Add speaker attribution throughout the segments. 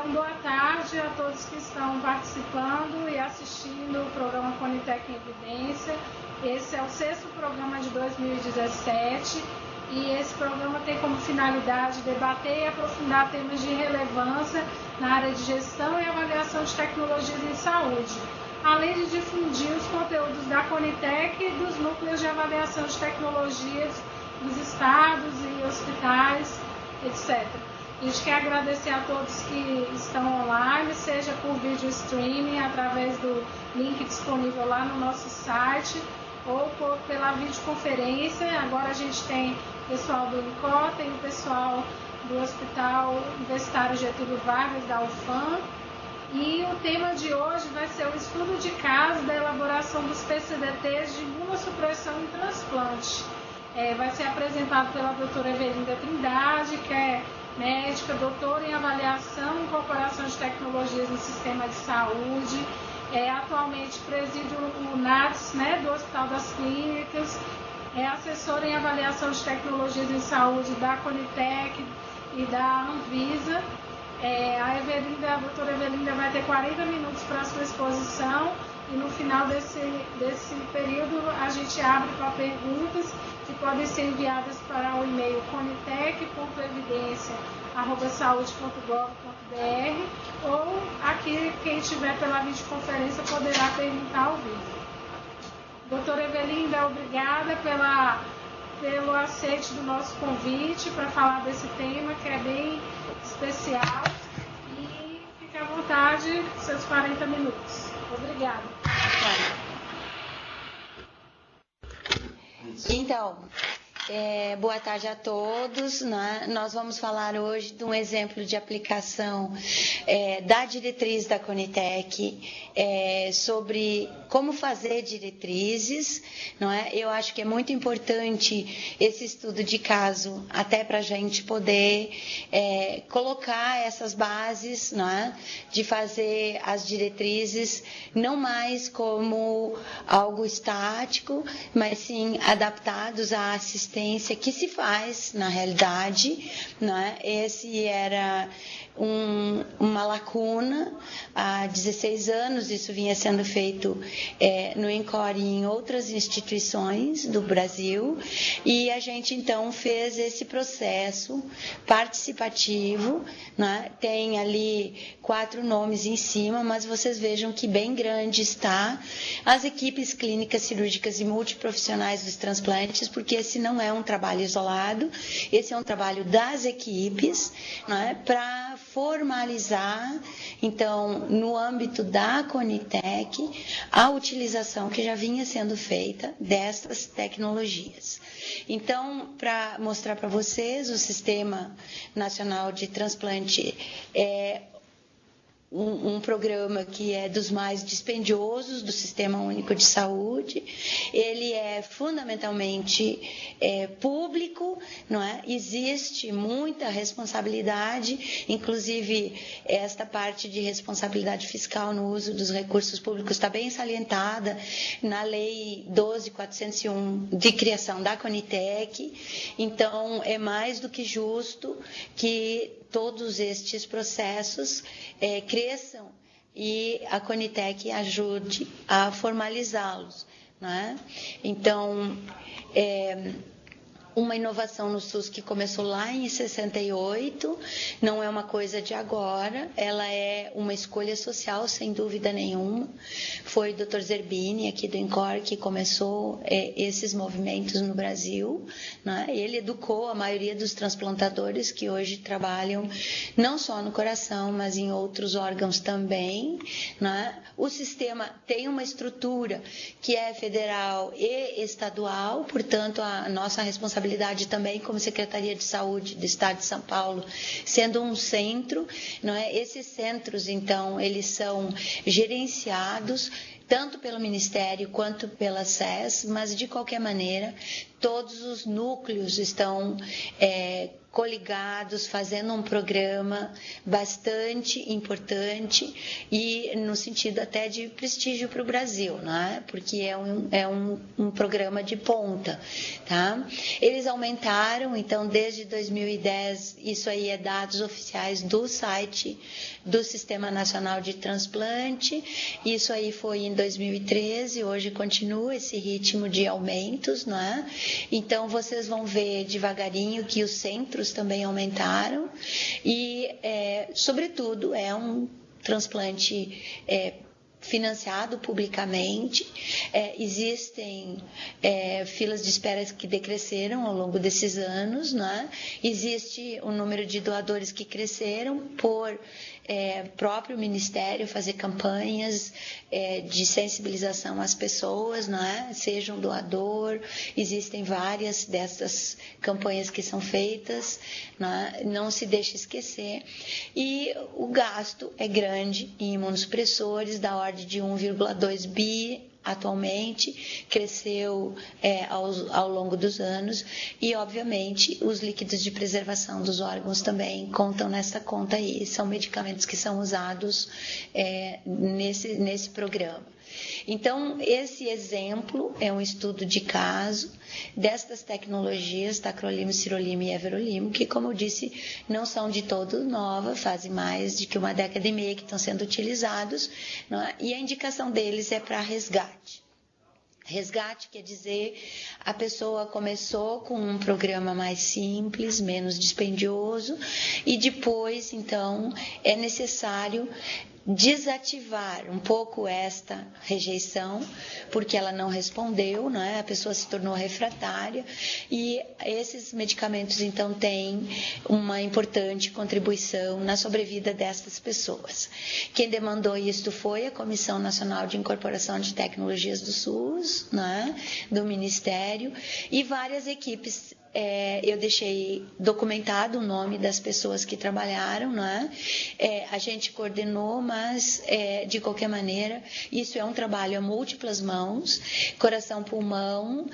Speaker 1: Então, boa tarde a todos que estão participando e assistindo o programa Conitec em Evidência. Esse é o 6º programa de 2017 e esse programa tem como finalidade debater e aprofundar temas de relevância na área de gestão e avaliação de tecnologias em saúde, além de difundir os conteúdos da Conitec e dos núcleos de avaliação de tecnologias dos estados e hospitais, etc. A gente quer agradecer a todos que estão online, seja por vídeo streaming, através do link disponível lá no nosso site, ou pela videoconferência. Agora a gente tem o pessoal do INCOR, tem o pessoal do Hospital Universitário Getúlio Vargas, da UFAM. E o tema de hoje vai ser o estudo de caso da elaboração dos PCDTs de imunossupressão em transplante. Vai ser apresentado pela doutora Evelinda Trindade, que é médica, doutora em avaliação e incorporação de tecnologias no sistema de saúde. Atualmente preside o NADS, do Hospital das Clínicas, é assessora em avaliação de tecnologias em saúde da Conitec e da Anvisa. A doutora Evelinda vai ter 40 minutos para a sua exposição e no final desse período a gente abre para perguntas que podem ser enviadas para o e-mail conitec.evidência@saude.gov.br ou aqui quem estiver pela videoconferência poderá perguntar ao vivo. Doutora Evelinda, obrigada pelo aceite do nosso convite para falar desse tema que é bem especial e fique à vontade, seus 40 minutos. Obrigada.
Speaker 2: Então, boa tarde a todos, né? Nós vamos falar hoje de um exemplo de aplicação da diretriz da Conitec, sobre como fazer diretrizes, não é? Eu acho que é muito importante esse estudo de caso, até para a gente poder colocar essas bases, não é? De fazer as diretrizes não mais como algo estático, mas sim adaptados à assistência que se faz na realidade, né? Esse era uma lacuna. Há 16 anos isso vinha sendo feito no INCOR e em outras instituições do Brasil, e a gente então fez esse processo participativo, né? Tem ali 4 nomes em cima, mas vocês vejam que bem grande está as equipes clínicas, cirúrgicas e multiprofissionais dos transplantes, porque esse não é um trabalho isolado, esse é um trabalho das equipes, né? Para formalizar, então, no âmbito da Conitec, a utilização que já vinha sendo feita dessas tecnologias. Então, para mostrar para vocês, o Sistema Nacional de Transplante é um programa que é dos mais dispendiosos do Sistema Único de Saúde. Ele é fundamentalmente público, não é? Existe muita responsabilidade, inclusive esta parte de responsabilidade fiscal no uso dos recursos públicos está bem salientada na Lei 12.401 de criação da Conitec. Então, é mais do que justo que todos estes processos cresçam e a Conitec ajude a formalizá-los, né? Então, uma inovação no SUS que começou lá em 68, não é uma coisa de agora, ela é uma escolha social, sem dúvida nenhuma. Foi o Dr. Zerbini, aqui do INCOR, que começou esses movimentos no Brasil, né? Ele educou a maioria dos transplantadores que hoje trabalham não só no coração, mas em outros órgãos também, né? O sistema tem uma estrutura que é federal e estadual, portanto, a nossa responsabilidade também como Secretaria de Saúde do Estado de São Paulo, sendo um centro, não é? Esses centros, então, eles são gerenciados tanto pelo Ministério quanto pela SES, mas de qualquer maneira todos os núcleos estão coligados, fazendo um programa bastante importante e no sentido até de prestígio para o Brasil, né? Porque é um programa de ponta, tá? Eles aumentaram, então, desde 2010, isso aí é dados oficiais do site do Sistema Nacional de Transplante, isso aí foi em 2013, hoje continua esse ritmo de aumentos, né? Então, vocês vão ver devagarinho que os centros também aumentaram e, sobretudo, é um transplante financiado publicamente. Existem filas de espera que decresceram ao longo desses anos, né? Existe um número de doadores que cresceram por próprio Ministério fazer campanhas de sensibilização às pessoas, né? Seja um doador, existem várias dessas campanhas que são feitas, né? Não se deixe esquecer. E o gasto é grande em imunossupressores, da ordem de 1,2 bi atualmente, cresceu ao longo dos anos e, obviamente, os líquidos de preservação dos órgãos também contam nessa conta aí, são medicamentos que são usados nesse programa. Então, esse exemplo é um estudo de caso destas tecnologias, tacrolimo, sirolimo e everolimo, que, como eu disse, não são de todo novas, fazem mais de que uma década e meia que estão sendo utilizados, não é? E a indicação deles é para resgate. Resgate quer dizer, a pessoa começou com um programa mais simples, menos dispendioso, e depois, então, é necessário desativar um pouco esta rejeição, porque ela não respondeu, né? A pessoa se tornou refratária e esses medicamentos então têm uma importante contribuição na sobrevida destas pessoas. Quem demandou isto foi a Comissão Nacional de Incorporação de Tecnologias do SUS, né? Do Ministério, e várias equipes. Eu deixei documentado o nome das pessoas que trabalharam, né? A gente coordenou, mas de qualquer maneira, isso é um trabalho a múltiplas mãos, coração, pulmão,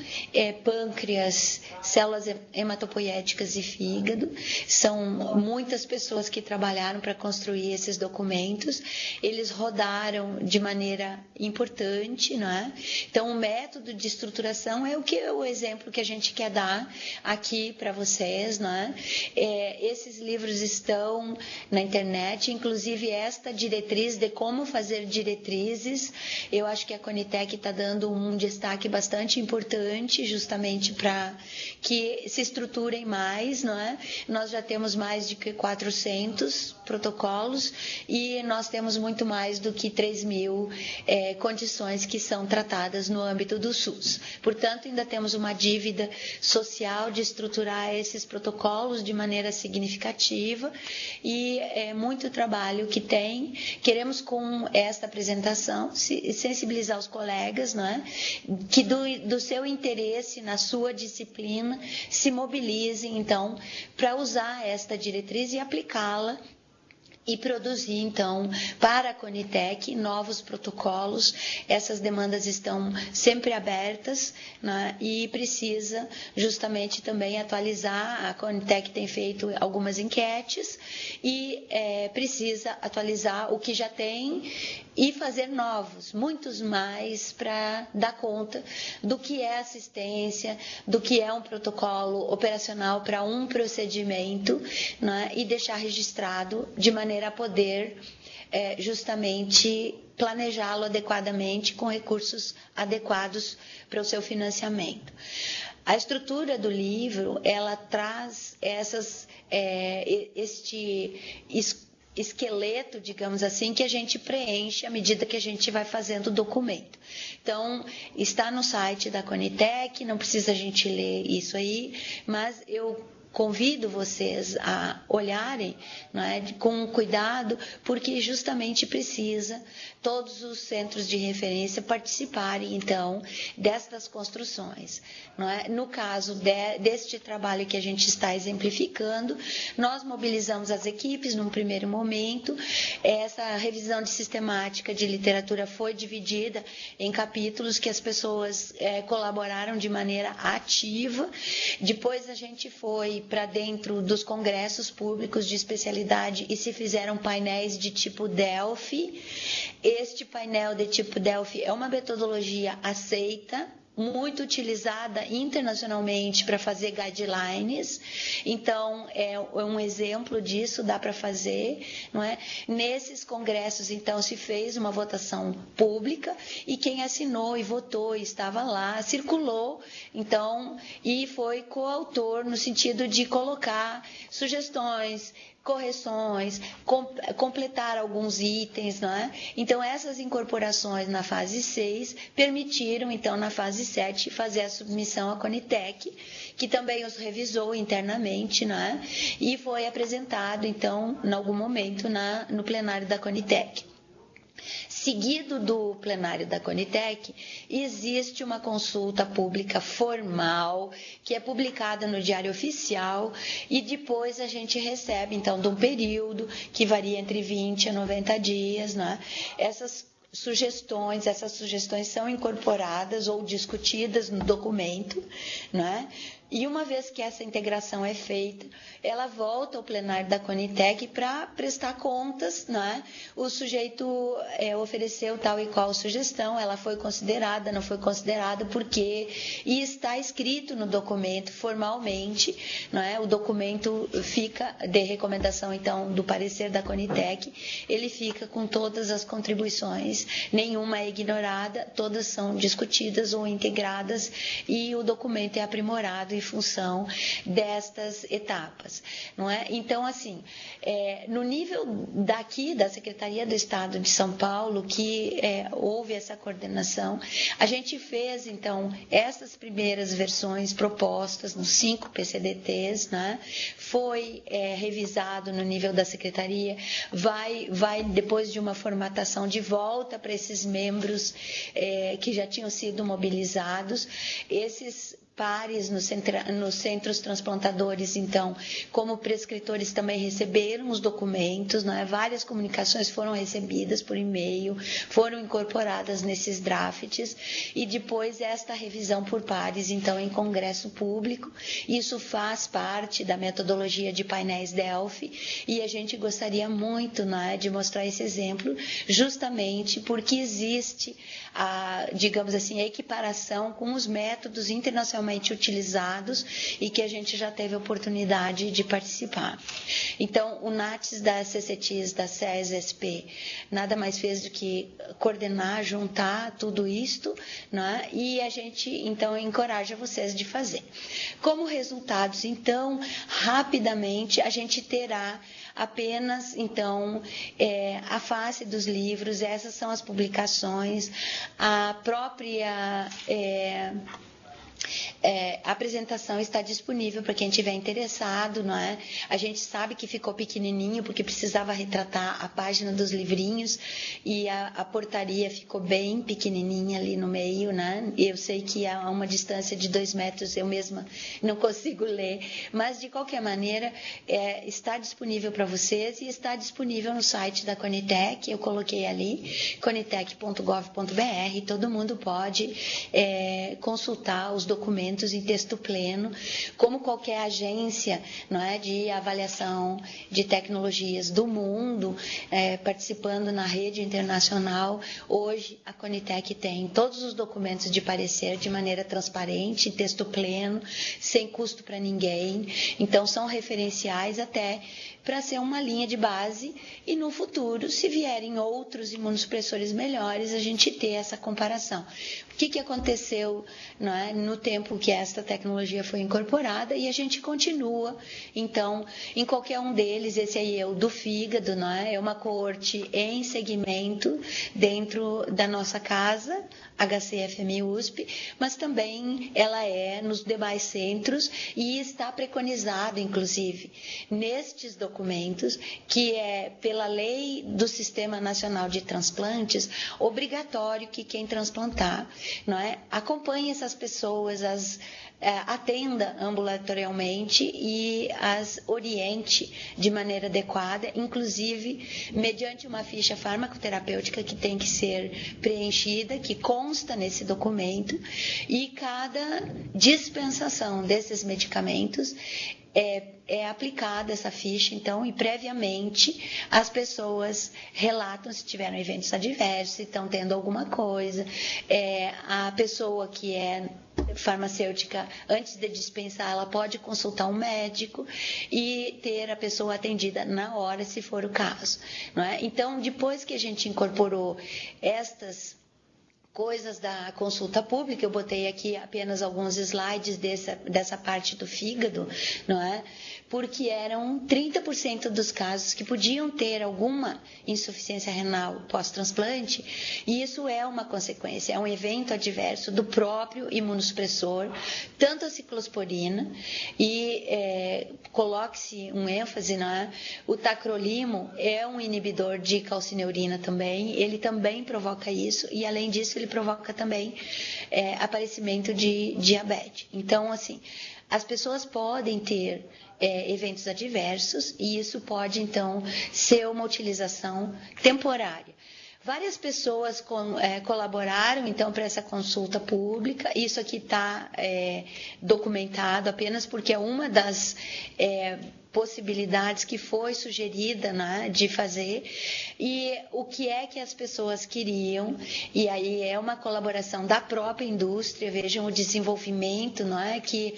Speaker 2: pâncreas, células hematopoéticas e fígado. São muitas pessoas que trabalharam para construir esses documentos. Eles rodaram de maneira importante, né? Então, o método de estruturação é o exemplo que a gente quer dar aqui para vocês, né? Esses livros estão na internet, inclusive esta diretriz de como fazer diretrizes. Eu acho que a Conitec está dando um destaque bastante importante, justamente para que se estruturem mais, não é? Nós já temos mais de 400 protocolos e nós temos muito mais do que 3.000 condições que são tratadas no âmbito do SUS. Portanto, ainda temos uma dívida social de estruturar esses protocolos de maneira significativa e é muito trabalho que tem. Queremos, com esta apresentação, sensibilizar os colegas, né, que do seu interesse na sua disciplina se mobilizem, então, para usar esta diretriz e aplicá-la e produzir, então, para a Conitec novos protocolos. Essas demandas estão sempre abertas, né, e precisa justamente também atualizar. A Conitec tem feito algumas enquetes e precisa atualizar o que já tem e fazer novos, muitos mais, para dar conta do que é assistência, do que é um protocolo operacional para um procedimento, né, e deixar registrado de maneira a poder justamente planejá-lo adequadamente com recursos adequados para o seu financiamento. A estrutura do livro, ela traz este esqueleto, digamos assim, que a gente preenche à medida que a gente vai fazendo o documento. Então, está no site da Conitec, não precisa a gente ler isso aí, mas eu convido vocês a olharem, não é, com cuidado, porque justamente precisa todos os centros de referência participarem, então, destas construções. Não é? No caso deste trabalho que a gente está exemplificando, nós mobilizamos as equipes num primeiro momento. Essa revisão de sistemática de literatura foi dividida em capítulos que as pessoas colaboraram de maneira ativa. Depois a gente foi para dentro dos congressos públicos de especialidade e se fizeram painéis de tipo Delphi. Este painel de tipo Delphi é uma metodologia aceita, muito utilizada internacionalmente para fazer guidelines. Então, é um exemplo disso, dá para fazer, não é? Nesses congressos, então, se fez uma votação pública e quem assinou e votou e estava lá, circulou, então, e foi coautor no sentido de colocar sugestões, correções, completar alguns itens, não é? Então, essas incorporações na fase 6 permitiram, então, na fase 7, fazer a submissão à Conitec, que também os revisou internamente, não é? E foi apresentado, então, em algum momento, no plenário da Conitec. Seguido do plenário da Conitec, existe uma consulta pública formal, que é publicada no Diário Oficial, e depois a gente recebe, então, de um período que varia entre 20 a 90 dias, né? Essas sugestões são incorporadas ou discutidas no documento, né? E uma vez que essa integração é feita, ela volta ao plenário da Conitec para prestar contas, né? O sujeito ofereceu tal e qual sugestão, ela foi considerada, não foi considerada, por quê? E está escrito no documento formalmente, não é? O documento fica de recomendação, então, do parecer da Conitec, ele fica com todas as contribuições, nenhuma é ignorada, todas são discutidas ou integradas e o documento é aprimorado em função destas etapas, não é? Então, assim, no nível daqui da Secretaria do Estado de São Paulo, que houve essa coordenação, a gente fez, então, essas primeiras versões propostas nos 5 PCDTs, né? Foi revisado no nível da Secretaria, vai depois de uma formatação de volta para esses membros que já tinham sido mobilizados, esses pares nos centros transplantadores, então, como prescritores também receberam os documentos, não é? Várias comunicações foram recebidas por e-mail, foram incorporadas nesses drafts e depois esta revisão por pares, então, em congresso público. Isso faz parte da metodologia de painéis Delphi e a gente gostaria muito, não é, de mostrar esse exemplo, justamente porque existe digamos assim, a equiparação com os métodos internacionalmente utilizados e que a gente já teve a oportunidade de participar. Então, o NATS da CCTIS, da SES-SP, nada mais fez do que coordenar, juntar tudo isto, né? E a gente, então, encoraja vocês de fazer. Como resultados, então, rapidamente, a gente terá apenas, então, a face dos livros, essas são as publicações, a própria a apresentação está disponível para quem estiver interessado, não é? A gente sabe que ficou pequenininho porque precisava retratar a página dos livrinhos e a portaria ficou bem pequenininha ali no meio, né? Eu sei que a uma distância de 2 metros eu mesma não consigo ler, mas de qualquer maneira está disponível para vocês e está disponível no site da Conitec, eu coloquei ali, conitec.gov.br, todo mundo pode consultar os documentos em texto pleno, como qualquer agência, não é, de avaliação de tecnologias do mundo, participando na rede internacional. Hoje, a Conitec tem todos os documentos de parecer de maneira transparente, texto pleno, sem custo para ninguém. Então, são referenciais até para ser uma linha de base e no futuro, se vierem outros imunossupressores melhores, a gente ter essa comparação. que aconteceu, não é, no tempo que esta tecnologia foi incorporada, e a gente continua, então, em qualquer um deles. Esse aí é o do fígado, não é? É uma coorte em segmento dentro da nossa casa, HCFM USP, mas também ela é nos demais centros e está preconizado, inclusive, nestes documentos, que é pela lei do Sistema Nacional de Transplantes, obrigatório que quem transplantar, não é, acompanhe essas pessoas, atenda ambulatorialmente e as oriente de maneira adequada, inclusive mediante uma ficha farmacoterapêutica que tem que ser preenchida, que consta nesse documento, e cada dispensação desses medicamentos é aplicada essa ficha, então, e previamente as pessoas relatam se tiveram eventos adversos, se estão tendo alguma coisa. A pessoa que é farmacêutica, antes de dispensar, ela pode consultar um médico e ter a pessoa atendida na hora, se for o caso, não é? Então, depois que a gente incorporou estas coisas da consulta pública, eu botei aqui apenas alguns slides dessa parte do fígado, não é? Porque eram 30% dos casos que podiam ter alguma insuficiência renal pós-transplante, e isso é uma consequência, é um evento adverso do próprio imunossupressor, tanto a ciclosporina, e coloque-se um ênfase, né? O tacrolimo é um inibidor de calcineurina também, ele também provoca isso, e além disso ele provoca também aparecimento de diabetes. Então, assim, as pessoas podem ter eventos adversos, e isso pode, então, ser uma utilização temporária. Várias pessoas colaboraram, então, para essa consulta pública. Isso aqui está documentado apenas porque é uma das possibilidades que foi sugerida, né, de fazer. E o que é que as pessoas queriam, e aí é uma colaboração da própria indústria, vejam o desenvolvimento, não é, que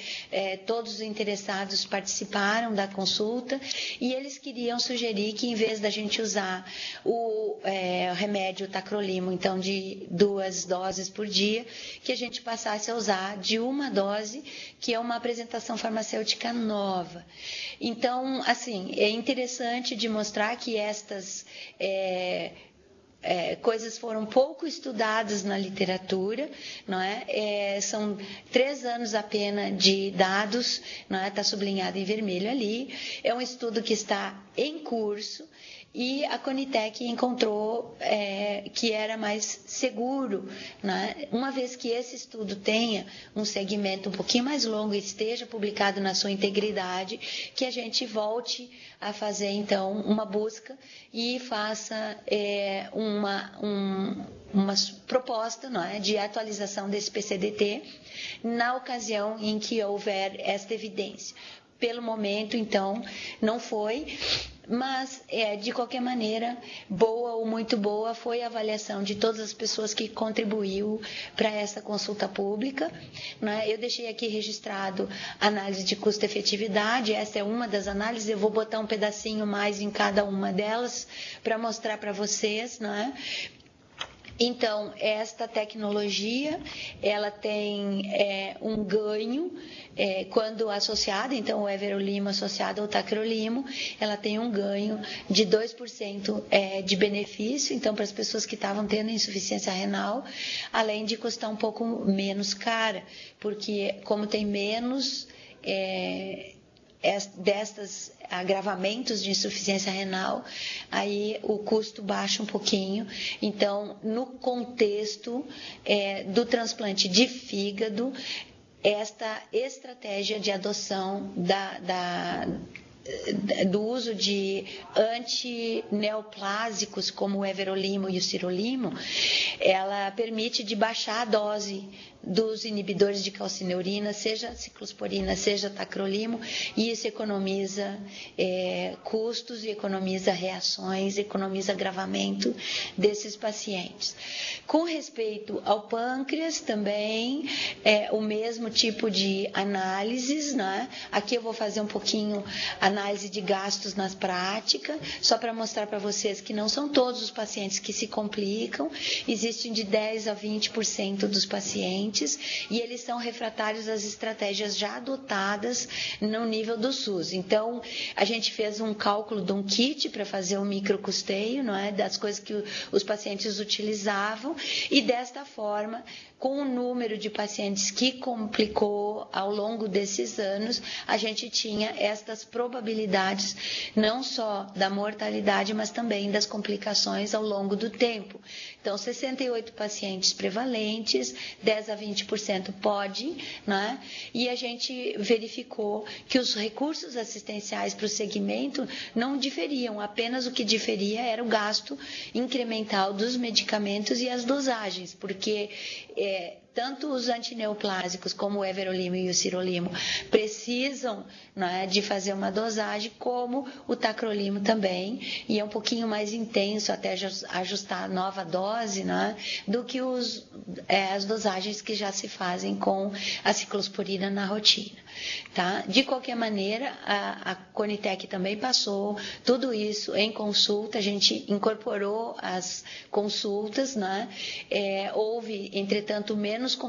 Speaker 2: todos os interessados participaram da consulta, e eles queriam sugerir que, em vez da gente usar o remédio tacrolimo, então de 2 doses por dia, que a gente passasse a usar de 1 dose, que é uma apresentação farmacêutica nova. Então, assim, é interessante de mostrar que estas coisas foram pouco estudadas na literatura, não é? São 3 anos apenas de dados, não é? Está sublinhado em vermelho ali. É um estudo que está em curso, e a Conitec encontrou que era mais seguro, né? Uma vez que esse estudo tenha um segmento um pouquinho mais longo e esteja publicado na sua integridade, que a gente volte a fazer, então, uma busca e faça uma proposta, não é, de atualização desse PCDT na ocasião em que houver esta evidência. Pelo momento, então, não foi, mas, de qualquer maneira, boa ou muito boa foi a avaliação de todas as pessoas que contribuiu para essa consulta pública, né? Eu deixei aqui registrado a análise de custo-efetividade, essa é uma das análises, eu vou botar um pedacinho mais em cada uma delas para mostrar para vocês, né? Então, esta tecnologia, ela tem um ganho quando associada, então o everolimo associado ao tacrolimo, ela tem um ganho de 2% de benefício, então para as pessoas que estavam tendo insuficiência renal, além de custar um pouco menos cara, porque como tem menos destas agravamentos de insuficiência renal, aí o custo baixa um pouquinho. Então, no contexto do transplante de fígado, esta estratégia de adoção do uso de antineoplásicos como o everolimo e o sirolimo, ela permite de baixar a dose, dos inibidores de calcineurina, seja ciclosporina, seja tacrolimo, e isso economiza custos e economiza reações, economiza agravamento desses pacientes. Com respeito ao pâncreas, também é o mesmo tipo de análises, né? Aqui eu vou fazer um pouquinho análise de gastos na prática, só para mostrar para vocês que não são todos os pacientes que se complicam, existem de 10 a 20% dos pacientes, e eles são refratários às estratégias já adotadas no nível do SUS. Então, a gente fez um cálculo de um kit para fazer um microcusteio, não é, das coisas que os pacientes utilizavam, e desta forma, com o número de pacientes que complicou ao longo desses anos, a gente tinha estas probabilidades, não só da mortalidade, mas também das complicações ao longo do tempo. Então, 68 pacientes prevalentes, 10 a 20% pode, né? E a gente verificou que os recursos assistenciais para o segmento não diferiam, apenas o que diferia era o gasto incremental dos medicamentos e as dosagens, porque tanto os antineoplásicos como o everolimo e o sirolimo precisam, né, de fazer uma dosagem, como o tacrolimo também, e é um pouquinho mais intenso até ajustar a nova dose, né, do que as dosagens que já se fazem com a ciclosporina na rotina. Tá? De qualquer maneira, a Conitec também passou tudo isso em consulta, a gente incorporou as consultas, né? Houve, entretanto, menos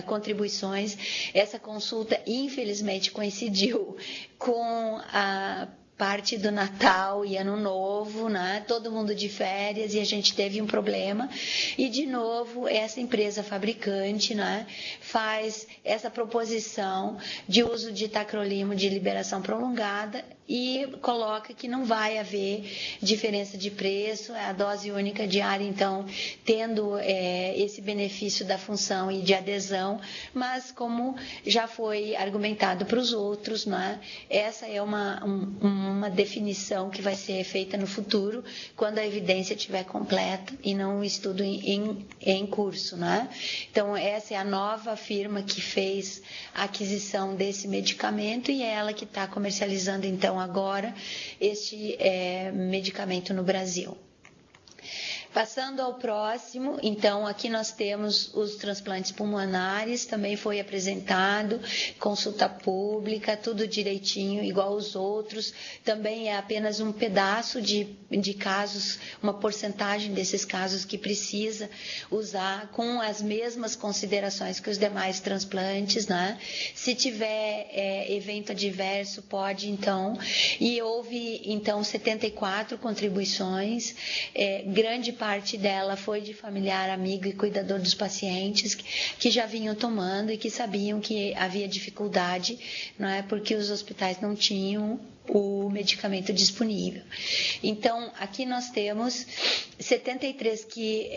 Speaker 2: contribuições. Essa consulta, infelizmente, coincidiu com a parte do Natal e Ano Novo, né? Todo mundo de férias, e a gente teve um problema. E, de novo, essa empresa fabricante, né, faz essa proposição de uso de tacrolimo de liberação prolongada e coloca que não vai haver diferença de preço, a dose única diária, então, tendo esse benefício da função e de adesão, mas como já foi argumentado para os outros, né, essa é uma definição que vai ser feita no futuro, quando a evidência estiver completa e não um estudo em curso, né? Então, essa é a nova firma que fez a aquisição desse medicamento e é ela que está comercializando, então, agora este medicamento no Brasil. Passando ao próximo, então, aqui nós temos os transplantes pulmonares, também foi apresentado, consulta pública, tudo direitinho, igual os outros. Também é apenas um pedaço de casos, uma porcentagem desses casos que precisa usar com as mesmas considerações que os demais transplantes, né? Se tiver evento adverso, pode, então. E houve, então, 74 contribuições, grande parte dela foi de familiar, amigo e cuidador dos pacientes que já vinham tomando e que sabiam que havia dificuldade, não é, porque os hospitais não tinham o medicamento disponível. Então, aqui nós temos 73 que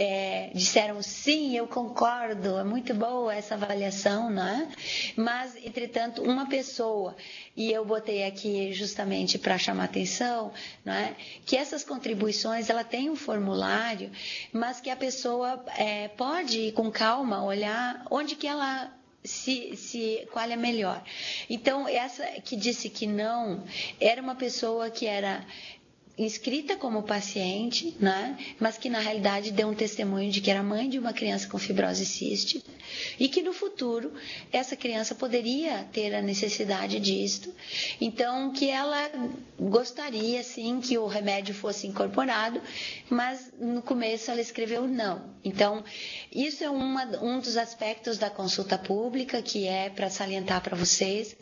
Speaker 2: disseram sim, eu concordo, é muito boa essa avaliação, né? Mas, entretanto, uma pessoa, e eu botei aqui justamente para chamar atenção, né, que essas contribuições, ela tem um formulário, mas que a pessoa pode ir com calma olhar onde que ela qual é melhor. Então, essa que disse que não, era uma pessoa que era inscrita como paciente, né? Mas que na realidade deu um testemunho de que era mãe de uma criança com fibrose cística e que no futuro essa criança poderia ter a necessidade disto, então que ela gostaria sim que o remédio fosse incorporado, mas no começo ela escreveu não. Então isso é um dos aspectos da consulta pública que é para salientar para vocês.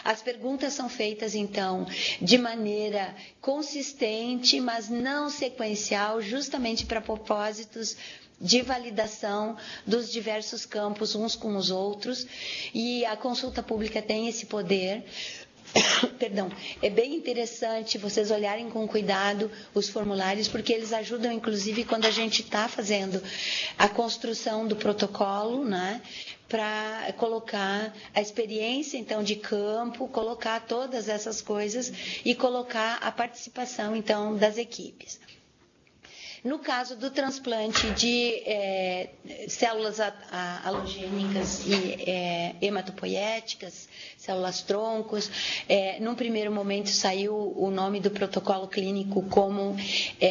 Speaker 2: As perguntas são feitas, então, de maneira consistente, mas não sequencial, justamente para propósitos de validação dos diversos campos uns com os outros, e a consulta pública tem esse poder. Perdão, é bem interessante vocês olharem com cuidado os formulários, porque eles ajudam, inclusive, quando a gente está fazendo a construção do protocolo, né? Para colocar a experiência, então, de campo, colocar todas essas coisas e colocar a participação, então, das equipes. No caso do transplante de células halogênicas e hematopoéticas, células troncos, num primeiro momento saiu o nome do protocolo clínico como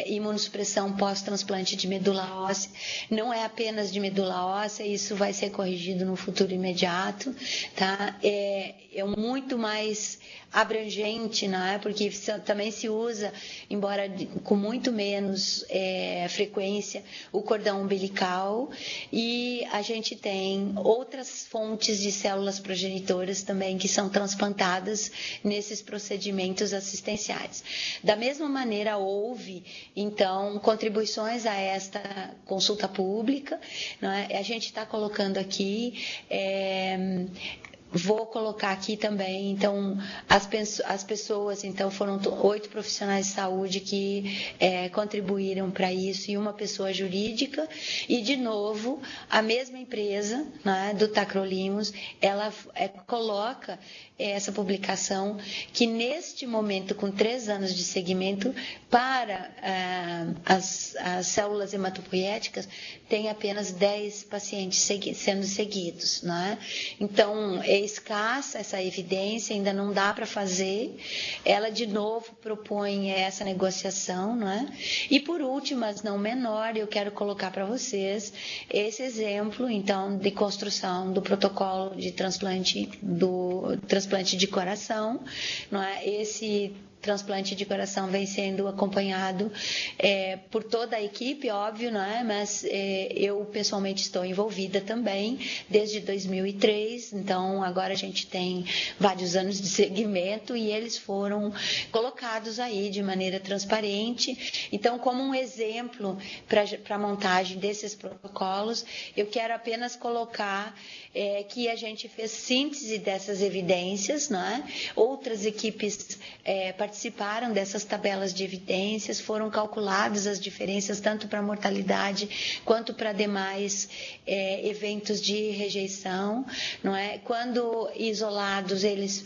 Speaker 2: imunossupressão pós-transplante de medula óssea. Não é apenas de medula óssea, isso vai ser corrigido no futuro imediato, tá? É muito mais abrangente, né? Porque também se usa, embora com muito menos frequência, o cordão umbilical, e a gente tem outras fontes de células progenitoras também que são transplantadas nesses procedimentos assistenciais. Da mesma maneira, houve, então, contribuições a esta consulta pública, né? A gente está colocando aqui... Vou colocar aqui também, então, as pessoas, então, foram 8 profissionais de saúde que contribuíram para isso, e uma pessoa jurídica, e, de novo, a mesma empresa, né, do Tacrolimus, ela coloca essa publicação, que neste momento, com 3 anos de seguimento, para as células hematopoéticas, tem apenas 10 pacientes sendo seguidos, né? Então, é escassa essa evidência, ainda não dá para fazer. Ela, de novo, propõe essa negociação, né? E, por último, mas não menor, eu quero colocar para vocês esse exemplo, então, de construção do protocolo de transplante de coração, não é? Esse transplante de coração vem sendo acompanhado por toda a equipe, óbvio, não é? Mas eu pessoalmente estou envolvida também desde 2003, então agora a gente tem vários anos de segmento e eles foram colocados aí de maneira transparente. Então, como um exemplo para a montagem desses protocolos, eu quero apenas colocar que a gente fez síntese dessas evidências, não é? Outras equipes participaram dessas tabelas de evidências, foram calculadas as diferenças tanto para mortalidade quanto para demais eventos de rejeição, não é? Quando isolados, eles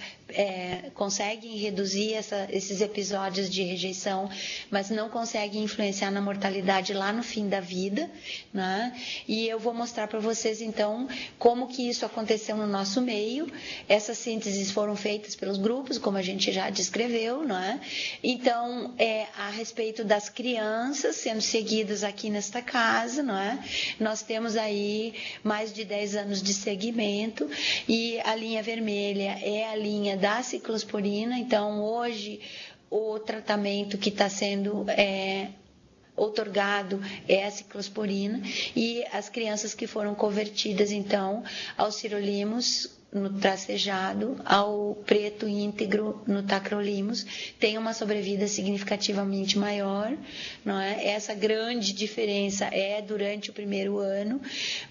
Speaker 2: conseguem reduzir esses episódios de rejeição, mas não conseguem influenciar na mortalidade lá no fim da vida, né? E eu vou mostrar para vocês, então, como que isso aconteceu no nosso meio. Essas sínteses foram feitas pelos grupos, como a gente já descreveu, não é? Então, a respeito das crianças sendo seguidas aqui nesta casa, não é? Nós temos aí mais de 10 anos de seguimento, e a linha vermelha é a linha da ciclosporina. Então, hoje, o tratamento que está sendo outorgado é a ciclosporina, e as crianças que foram convertidas, então, ao sirolimus no tracejado, ao preto íntegro no tacrolimus, tem uma sobrevida significativamente maior, não é? Essa grande diferença é durante o primeiro ano,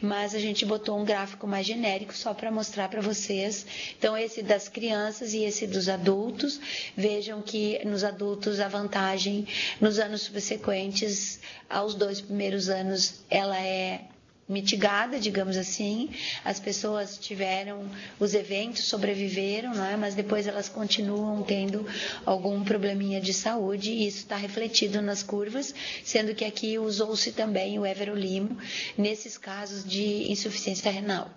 Speaker 2: mas a gente botou um gráfico mais genérico só para mostrar para vocês. Então, esse das crianças e esse dos adultos. Vejam que nos adultos a vantagem nos anos subsequentes aos 2 primeiros anos ela é mitigada, digamos assim. As pessoas tiveram os eventos, sobreviveram, não é? Mas depois elas continuam tendo algum probleminha de saúde, e isso está refletido nas curvas, sendo que aqui usou-se também o everolimo nesses casos de insuficiência renal.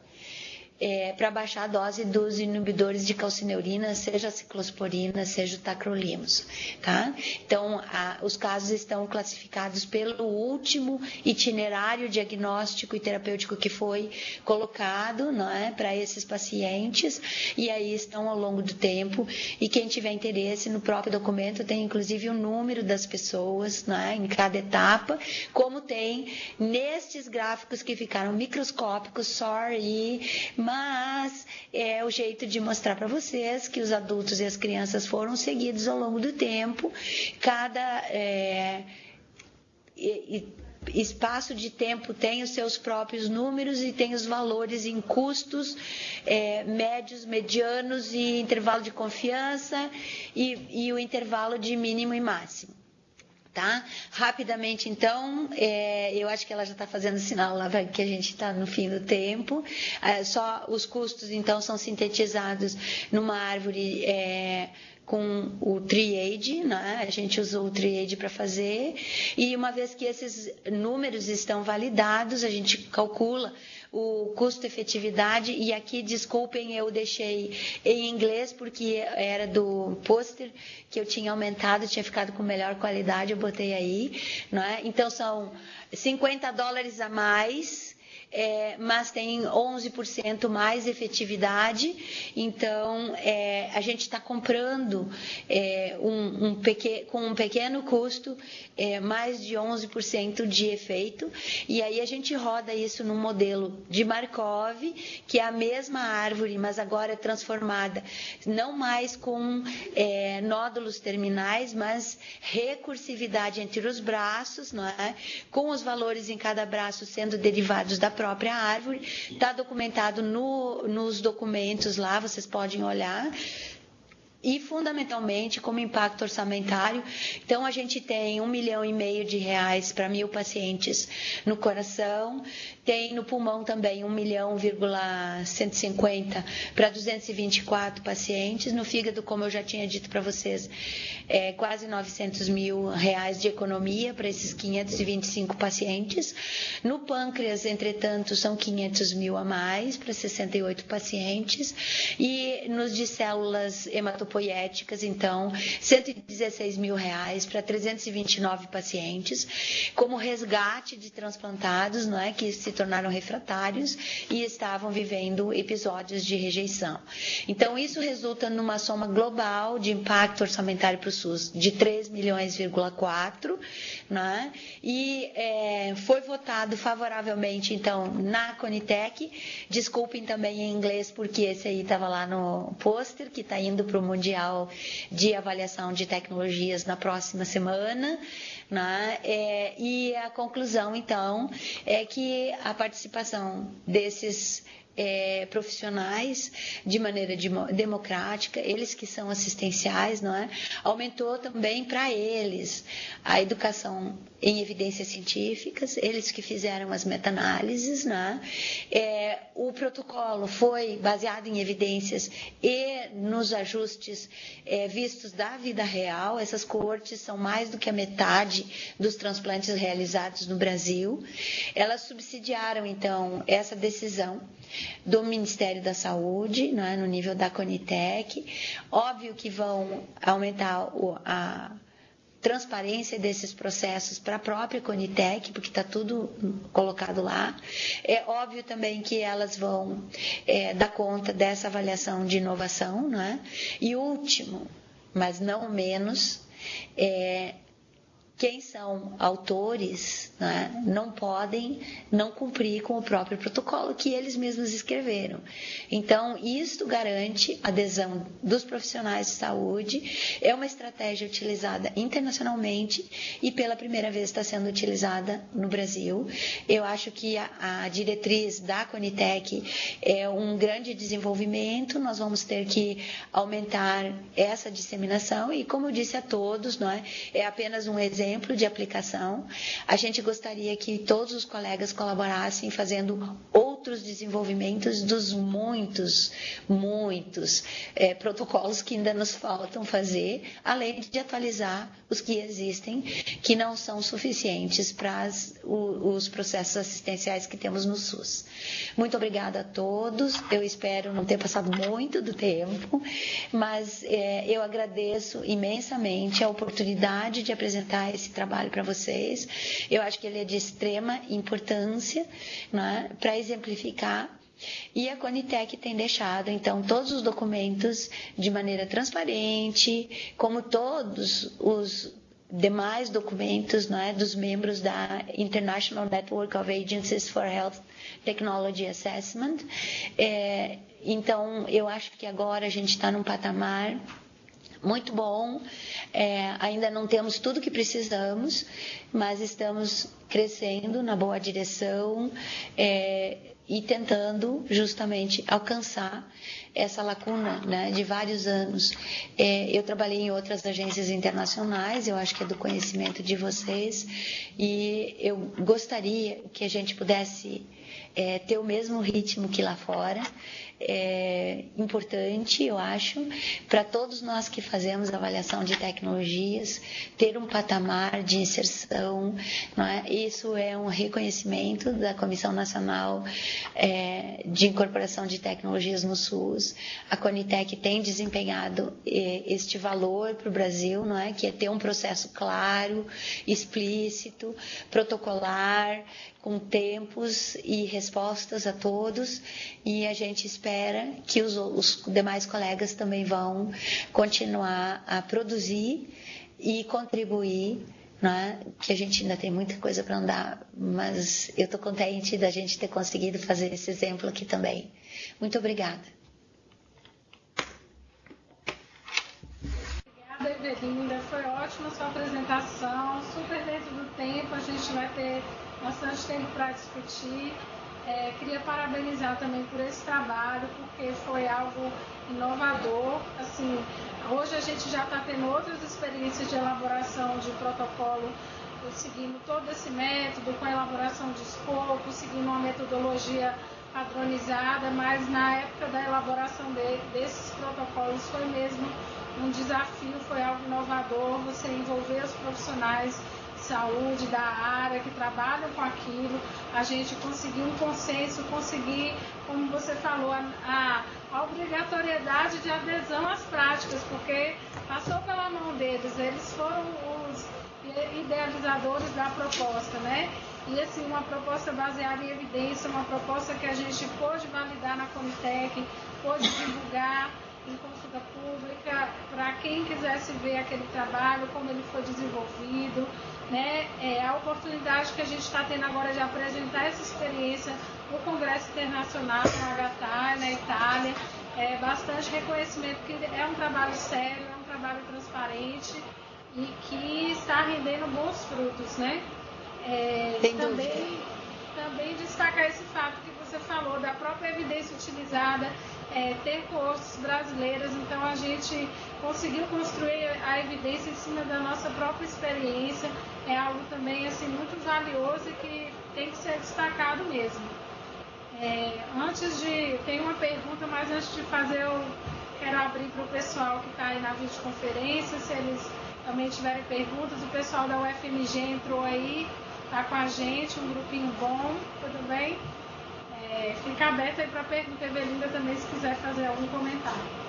Speaker 2: Para baixar a dose dos inibidores de calcineurina, seja a ciclosporina, seja o tacrolimus, tá? Então, os casos estão classificados pelo último itinerário diagnóstico e terapêutico que foi colocado, não é, para esses pacientes, e aí estão ao longo do tempo, e quem tiver interesse, no próprio documento tem inclusive o número das pessoas, não é, em cada etapa, como tem nestes gráficos que ficaram microscópicos, mas é o jeito de mostrar para vocês que os adultos e as crianças foram seguidos ao longo do tempo. Cada espaço de tempo tem os seus próprios números e tem os valores em custos médios, medianos e intervalo de confiança e o intervalo de mínimo e máximo. Tá? Rapidamente, então, eu acho que ela já está fazendo sinal lá que a gente está no fim do tempo. Só os custos, então, são sintetizados numa árvore com o Triade, né? A gente usou o Triade para fazer, e uma vez que esses números estão validados, a gente calcula o custo-efetividade, e aqui, desculpem, eu deixei em inglês, porque era do pôster que eu tinha aumentado, tinha ficado com melhor qualidade, eu botei aí, né? Então, são $50 a mais, mas tem 11% mais efetividade. Então, a gente está comprando com um pequeno custo, mais de 11% de efeito, e aí a gente roda isso num modelo de Markov, que é a mesma árvore, mas agora é transformada, não mais com nódulos terminais, mas recursividade entre os braços, não é? Com os valores em cada braço sendo derivados da própria árvore. Está documentado nos documentos lá, vocês podem olhar. E, fundamentalmente, como impacto orçamentário, então a gente tem R$1,5 milhão para 1.000 pacientes no coração, tem no pulmão também 1.150.000 para 224 pacientes, no fígado, como eu já tinha dito para vocês, quase R$900 mil de economia para esses 525 pacientes, no pâncreas, entretanto, são 500 mil a mais para 68 pacientes, e nos de células hematopoéticas, então, R$116 mil para 329 pacientes, como resgate de transplantados, não é, que se tornaram refratários e estavam vivendo episódios de rejeição. Então, isso resulta numa soma global de impacto orçamentário para o SUS de 3,4 milhões, né? E foi votado favoravelmente, então, na Conitec. Desculpem também em inglês, porque esse aí estava lá no pôster, que está indo para o Mundial de Avaliação de Tecnologias na próxima semana, né? E a conclusão, então, é que a participação desses profissionais de maneira democrática, eles que são assistenciais, não é? Aumentou também para eles a educação em evidências científicas, eles que fizeram as meta-análises, né? O protocolo foi baseado em evidências e nos ajustes vistos da vida real. Essas coortes são mais do que a metade dos transplantes realizados no Brasil. Elas subsidiaram, então, essa decisão do Ministério da Saúde, né, no nível da Conitec. Óbvio que vão aumentar a transparência desses processos para a própria Conitec, porque está tudo colocado lá. É óbvio também que elas vão dar conta dessa avaliação de inovação, né? E último, mas não menos, quem são autores, né, não podem não cumprir com o próprio protocolo que eles mesmos escreveram. Então, isto garante a adesão dos profissionais de saúde. É uma estratégia utilizada internacionalmente e pela primeira vez está sendo utilizada no Brasil. Eu acho que a diretriz da Conitec é um grande desenvolvimento. Nós vamos ter que aumentar essa disseminação e, como eu disse a todos, não é apenas um exemplo de aplicação. A gente gostaria que todos os colegas colaborassem fazendo outros desenvolvimentos dos muitos protocolos que ainda nos faltam fazer, além de atualizar os que existem, que não são suficientes para os processos assistenciais que temos no SUS. Muito obrigada a todos. Eu espero não ter passado muito do tempo, mas eu agradeço imensamente a oportunidade de apresentar esse trabalho para vocês. Eu acho que ele é de extrema importância, né, para exemplificar. E a Conitec tem deixado, então, todos os documentos de maneira transparente, como todos os demais documentos, né, dos membros da International Network of Agencies for Health Technology Assessment. Então, eu acho que agora a gente está num patamar muito bom. Ainda não temos tudo que precisamos, mas estamos crescendo na boa direção, e tentando justamente alcançar essa lacuna, né, de vários anos. Eu trabalhei em outras agências internacionais, eu acho que é do conhecimento de vocês, e eu gostaria que a gente pudesse ter o mesmo ritmo que lá fora. É importante, eu acho, para todos nós que fazemos avaliação de tecnologias, ter um patamar de inserção, não é? Isso é um reconhecimento da Comissão Nacional de Incorporação de Tecnologias no SUS. A Conitec tem desempenhado este valor para o Brasil, não é? Que é ter um processo claro, explícito, protocolar, com tempos e respostas a todos, e a gente espera que os demais colegas também vão continuar a produzir e contribuir, né? Que a gente ainda tem muita coisa para andar, mas eu estou contente da gente ter conseguido fazer esse exemplo aqui também. Muito obrigada.
Speaker 1: Obrigada, Evelinda. Foi ótima a sua apresentação, super dentro do tempo, a gente vai ter bastante tempo para discutir. Queria parabenizar também por esse trabalho, porque foi algo inovador. Assim, hoje a gente já está tendo outras experiências de elaboração de protocolo, seguindo todo esse método, com a elaboração de escopo, seguindo uma metodologia padronizada, mas na época da elaboração desses protocolos foi mesmo um desafio, foi algo inovador, você envolver os profissionais de saúde da área que trabalham com aquilo, a gente conseguir um consenso, conseguir, como você falou, a obrigatoriedade de adesão às práticas, porque passou pela mão deles, eles foram os idealizadores da proposta, né? E assim, uma proposta baseada em evidência, uma proposta que a gente pôde validar na Conitec, pôde divulgar em consulta pública, para quem quisesse ver aquele trabalho, como ele foi desenvolvido, né? A oportunidade que a gente está tendo agora de apresentar essa experiência no Congresso Internacional, no HTA, na Itália, bastante reconhecimento que é um trabalho sério, é um trabalho transparente e que está rendendo bons frutos, né? Também destacar esse fato que você falou da própria evidência utilizada, ter coortes brasileiras, então a gente conseguiu construir a evidência em cima da nossa própria experiência, é algo também assim, muito valioso e que tem que ser destacado mesmo. Tem uma pergunta, mas antes de fazer eu quero abrir para o pessoal que está aí na videoconferência, se eles também tiverem perguntas. O pessoal da UFMG entrou aí, está com a gente, um grupinho bom, tudo bem? Fica aberto aí para a pergunta, Evelinda, também, se quiser fazer algum comentário.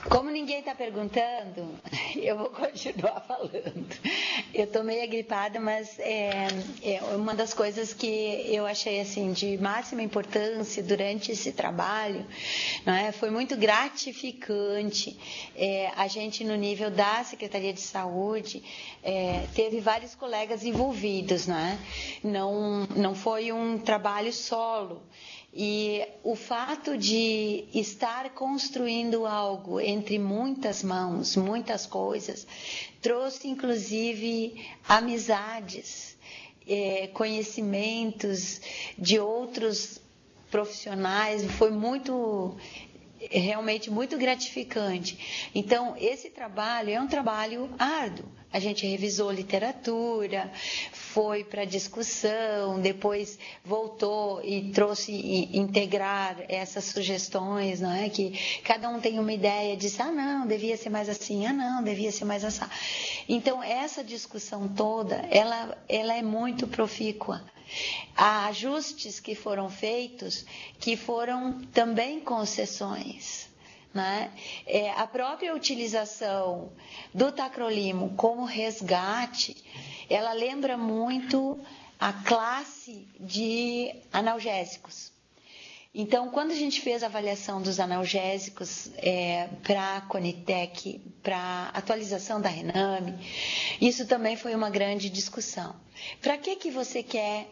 Speaker 2: Como ninguém está perguntando, eu vou continuar falando. Eu estou meio agripada, mas uma das coisas que eu achei assim, de máxima importância durante esse trabalho, não é? Foi muito gratificante. A gente, no nível da Secretaria de Saúde, teve vários colegas envolvidos, não é? Não foi um trabalho solo. E o fato de estar construindo algo entre muitas mãos, muitas coisas, trouxe inclusive amizades, conhecimentos de outros profissionais, foi realmente muito gratificante. Então, esse trabalho é um trabalho árduo. A gente revisou literatura, foi para discussão, depois voltou e trouxe integrar essas sugestões, não é? Que cada um tem uma ideia, diz, não, devia ser mais assim, não, devia ser mais assim. Então, essa discussão toda, ela é muito profícua. Há ajustes que foram feitos, que foram também concessões. Né? A própria utilização do tacrolimo como resgate, ela lembra muito a classe de analgésicos. Então, quando a gente fez a avaliação dos analgésicos para a Conitec, para atualização da Rename, isso também foi uma grande discussão. Para que você quer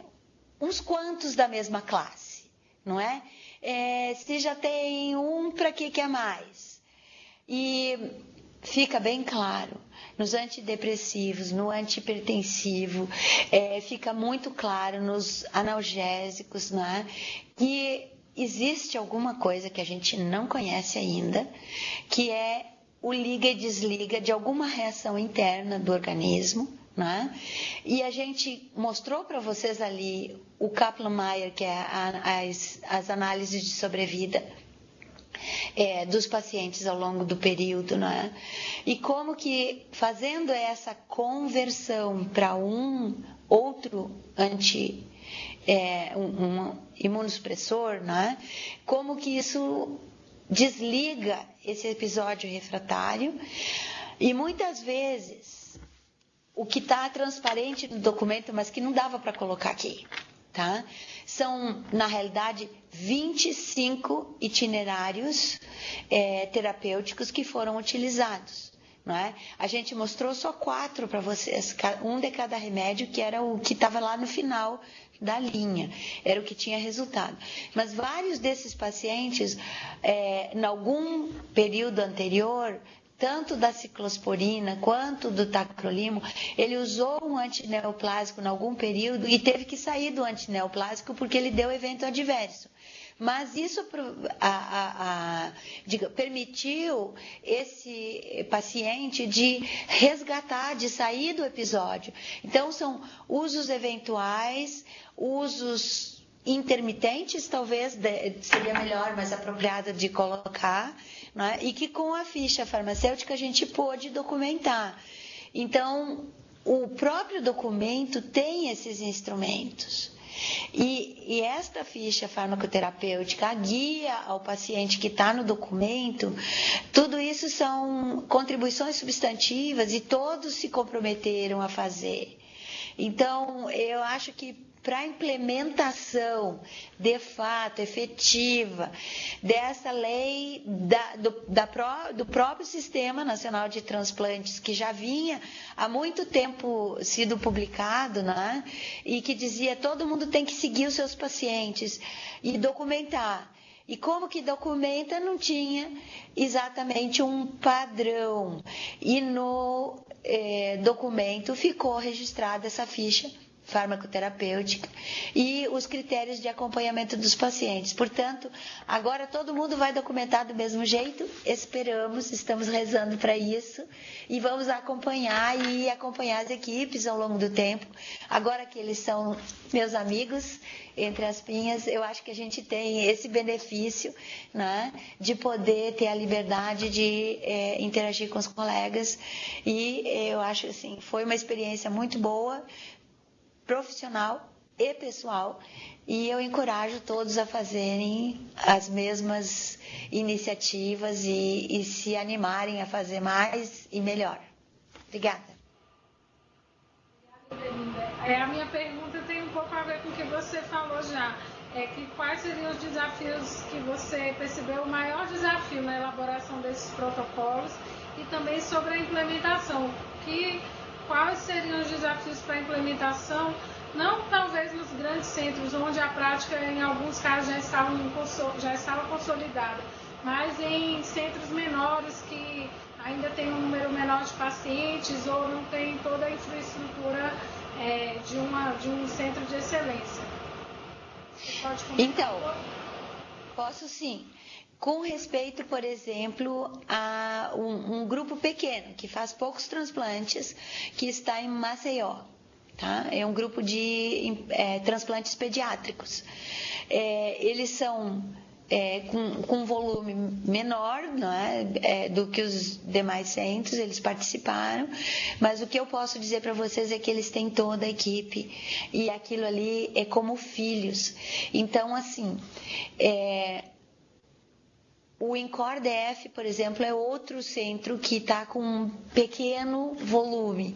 Speaker 2: uns quantos da mesma classe, não é? Se já tem um, para que quer mais? E fica bem claro, nos antidepressivos, no antihipertensivo, fica muito claro nos analgésicos, né, que existe alguma coisa que a gente não conhece ainda, que é o liga e desliga de alguma reação interna do organismo, né? E a gente mostrou para vocês ali o Kaplan-Meier, que é as análises de sobrevida dos pacientes ao longo do período, né? E como que fazendo essa conversão para um outro um imunossupressor, né? Como que isso desliga esse episódio refratário, e muitas vezes o que está transparente no documento, mas que não dava para colocar aqui, tá? São, na realidade, 25 itinerários terapêuticos que foram utilizados. Não é? A gente mostrou só 4 para vocês, um de cada remédio, que era o que estava lá no final da linha, era o que tinha resultado. Mas vários desses pacientes, em algum período anterior, tanto da ciclosporina quanto do tacrolimo, ele usou um antineoplásico em algum período e teve que sair do antineoplásico porque ele deu evento adverso. Mas isso permitiu esse paciente de resgatar, de sair do episódio. Então, são usos eventuais, usos intermitentes, talvez seria melhor, mais apropriado de colocar, né? E que com a ficha farmacêutica a gente pôde documentar. Então, o próprio documento tem esses instrumentos. E esta ficha farmacoterapêutica, a guia ao paciente que está no documento, tudo isso são contribuições substantivas e todos se comprometeram a fazer. Então, eu acho que para a implementação de fato efetiva dessa lei do próprio Sistema Nacional de Transplantes, que já vinha há muito tempo sido publicado, né? E que dizia todo mundo tem que seguir os seus pacientes e documentar. E como que documenta, não tinha exatamente um padrão. E no documento ficou registrada essa ficha farmacoterapêutica e os critérios de acompanhamento dos pacientes. Portanto, agora todo mundo vai documentar do mesmo jeito, estamos rezando para isso e vamos acompanhar as equipes ao longo do tempo. Agora que eles são meus amigos, entre as pinhas, eu acho que a gente tem esse benefício, né, de poder ter a liberdade de interagir com os colegas, e eu acho assim, foi uma experiência muito boa, profissional e pessoal, e eu encorajo todos a fazerem as mesmas iniciativas e se animarem a fazer mais e melhor. Obrigada.
Speaker 1: A minha pergunta tem um pouco a ver com o que você falou já. Que quais seriam os desafios que você percebeu, o maior desafio na elaboração desses protocolos, e também sobre a implementação. Quais seriam os desafios para a implementação, não talvez nos grandes centros, onde a prática em alguns casos já estava consolidada, mas em centros menores que ainda tem um número menor de pacientes ou não tem toda a infraestrutura de um centro de excelência. Você pode comentar?
Speaker 2: Então, posso sim. Com respeito, por exemplo, a um grupo pequeno, que faz poucos transplantes, que está em Maceió. Tá? É um grupo de transplantes pediátricos. Eles são com um volume menor, não é? Do que os demais centros, eles participaram, mas o que eu posso dizer para vocês é que eles têm toda a equipe, e aquilo ali é como filhos. Então, assim, o INCOR DF, por exemplo, é outro centro que está com um pequeno volume.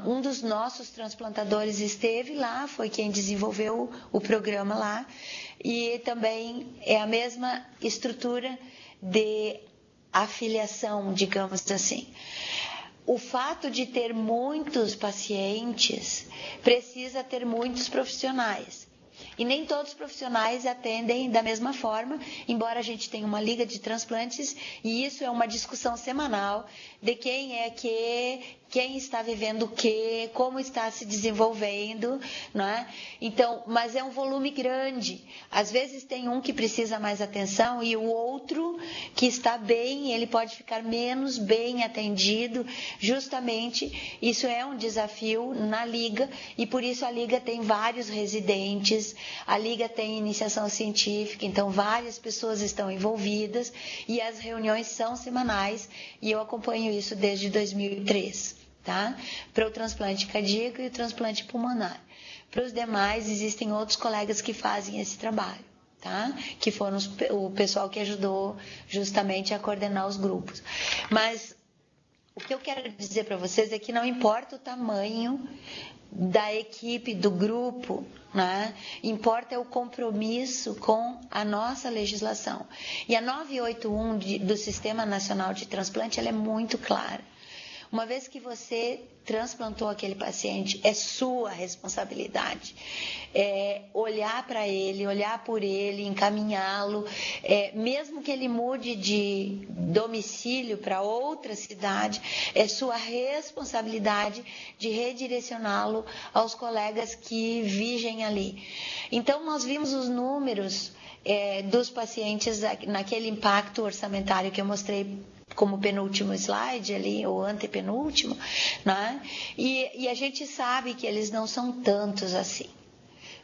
Speaker 2: Um dos nossos transplantadores esteve lá, foi quem desenvolveu o programa lá, e também é a mesma estrutura de afiliação, digamos assim. O fato de ter muitos pacientes precisa ter muitos profissionais. E nem todos os profissionais atendem da mesma forma, embora a gente tenha uma liga de transplantes, e isso é uma discussão semanal de quem está vivendo o quê, como está se desenvolvendo, não é? Então, mas é um volume grande. Às vezes tem um que precisa mais atenção e o outro que está bem, ele pode ficar menos bem atendido. Justamente, isso é um desafio na Liga e por isso a Liga tem vários residentes, a Liga tem iniciação científica, então várias pessoas estão envolvidas e as reuniões são semanais e eu acompanho isso desde 2003. Tá? Para o transplante cardíaco e o transplante pulmonar. Para os demais, existem outros colegas que fazem esse trabalho, tá? Que foram o pessoal que ajudou justamente a coordenar os grupos. Mas o que eu quero dizer para vocês é que não importa o tamanho da equipe, do grupo, né? Importa é o compromisso com a nossa legislação. E a 981 do Sistema Nacional de Transplante, ela é muito clara. Uma vez que você transplantou aquele paciente, é sua responsabilidade. Olhar para ele, olhar por ele, encaminhá-lo, mesmo que ele mude de domicílio para outra cidade, é sua responsabilidade de redirecioná-lo aos colegas que vigem ali. Então, nós vimos os números dos pacientes naquele impacto orçamentário que eu mostrei como penúltimo slide ali, ou antepenúltimo, né? E a gente sabe que eles não são tantos assim.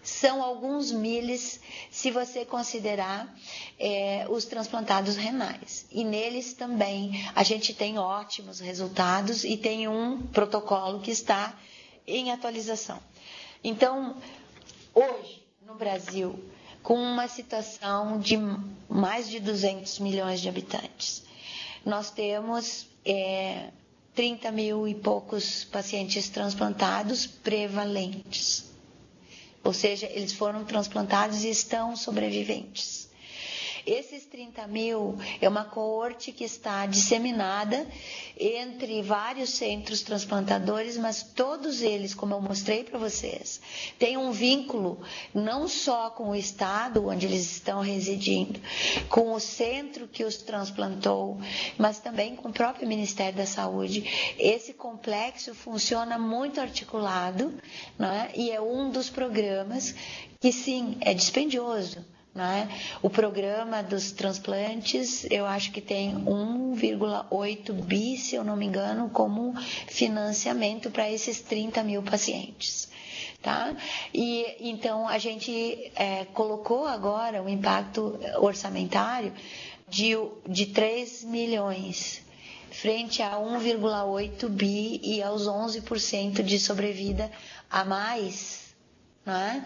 Speaker 2: São alguns miles, se você considerar os transplantados renais. E neles também a gente tem ótimos resultados e tem um protocolo que está em atualização. Então, hoje, no Brasil, com uma situação de mais de 200 milhões de habitantes, nós temos 30 mil e poucos pacientes transplantados prevalentes. Ou seja, eles foram transplantados e estão sobreviventes. Esses 30 mil é uma coorte que está disseminada entre vários centros transplantadores, mas todos eles, como eu mostrei para vocês, têm um vínculo não só com o estado onde eles estão residindo, com o centro que os transplantou, mas também com o próprio Ministério da Saúde. Esse complexo funciona muito articulado, né? E é um dos programas que, sim, é dispendioso. Né? O programa dos transplantes, eu acho que tem 1,8 bi, se eu não me engano, como financiamento para esses 30 mil pacientes. Tá? E então a gente colocou agora um impacto orçamentário de 3 milhões frente a 1,8 bi e aos 11% de sobrevida a mais. Não é?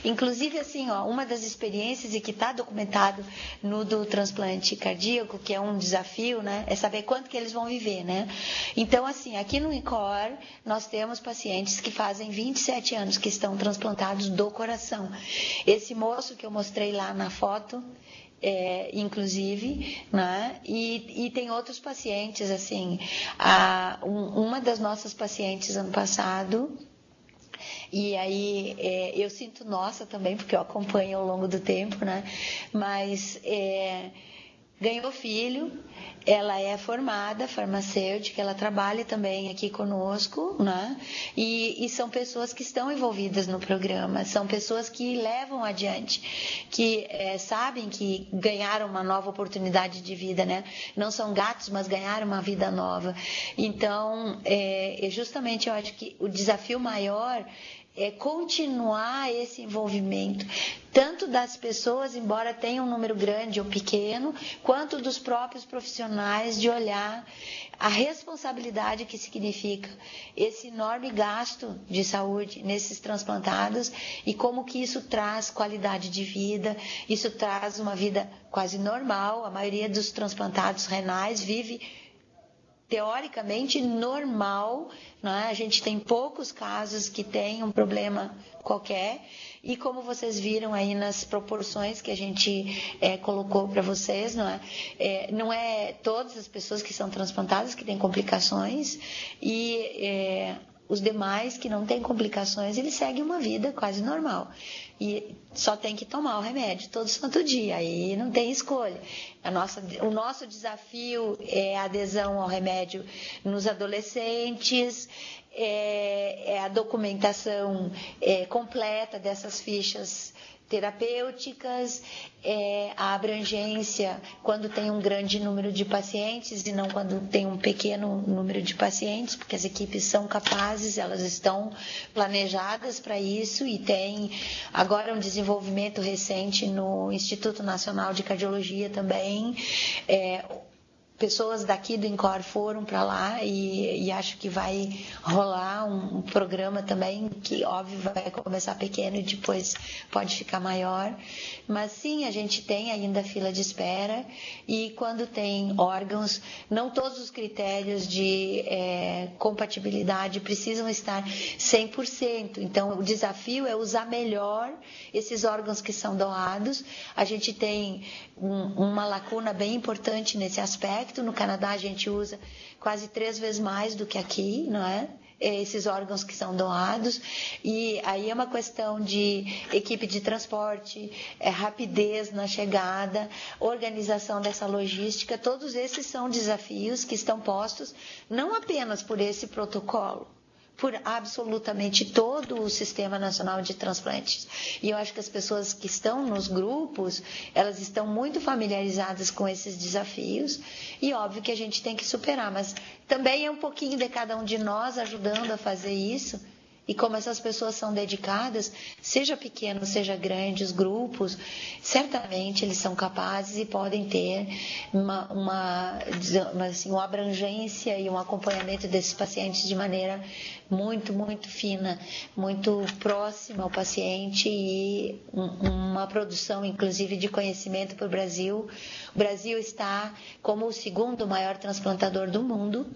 Speaker 2: Inclusive, assim, uma das experiências, e que está documentado no do transplante cardíaco, que é um desafio, né, é saber quanto que eles vão viver, né? Então, assim, aqui no INCOR, nós temos pacientes que fazem 27 anos que estão transplantados do coração. Esse moço que eu mostrei lá na foto, inclusive, né? E tem outros pacientes, assim, uma das nossas pacientes ano passado. E aí eu sinto nossa também, porque eu acompanho ao longo do tempo, né? Mas ganhou filho, ela é formada farmacêutica, ela trabalha também aqui conosco, né? E são pessoas que estão envolvidas no programa, são pessoas que levam adiante, que sabem que ganharam uma nova oportunidade de vida, né? Não são gatos, mas ganharam uma vida nova. Então, justamente eu acho que o desafio maior é continuar esse envolvimento, tanto das pessoas, embora tenha um número grande ou pequeno, quanto dos próprios profissionais, de olhar a responsabilidade que significa esse enorme gasto de saúde nesses transplantados e como que isso traz qualidade de vida, isso traz uma vida quase normal. A maioria dos transplantados renais vive teoricamente normal, né? A gente tem poucos casos que têm um problema qualquer, e como vocês viram aí nas proporções que a gente colocou para vocês, não é todas as pessoas que são transplantadas que têm complicações, e os demais que não têm complicações, eles seguem uma vida quase normal. E só tem que tomar o remédio todo santo dia, aí não tem escolha. O nosso desafio é a adesão ao remédio nos adolescentes, é a documentação completa dessas fichas terapêuticas, a abrangência quando tem um grande número de pacientes e não quando tem um pequeno número de pacientes, porque as equipes são capazes, elas estão planejadas para isso e tem agora um desenvolvimento recente no Instituto Nacional de Cardiologia também. Pessoas daqui do INCOR foram para lá e acho que vai rolar um programa também que, óbvio, vai começar pequeno e depois pode ficar maior. Mas sim, a gente tem ainda fila de espera e quando tem órgãos, não todos os critérios de compatibilidade precisam estar 100%. Então, o desafio é usar melhor esses órgãos que são doados. A gente tem uma lacuna bem importante nesse aspecto. No Canadá a gente usa quase 3 vezes mais do que aqui, não é? Esses órgãos que são doados, e aí é uma questão de equipe de transporte, rapidez na chegada, organização dessa logística, todos esses são desafios que estão postos não apenas por esse protocolo, por absolutamente todo o Sistema Nacional de Transplantes. E eu acho que as pessoas que estão nos grupos, elas estão muito familiarizadas com esses desafios e óbvio que a gente tem que superar, mas também é um pouquinho de cada um de nós ajudando a fazer isso. E como essas pessoas são dedicadas, seja pequeno, seja grande, os grupos, certamente eles são capazes e podem ter uma abrangência e um acompanhamento desses pacientes de maneira muito, muito fina, muito próxima ao paciente e uma produção, inclusive, de conhecimento para o Brasil. O Brasil está como o 2º maior transplantador do mundo.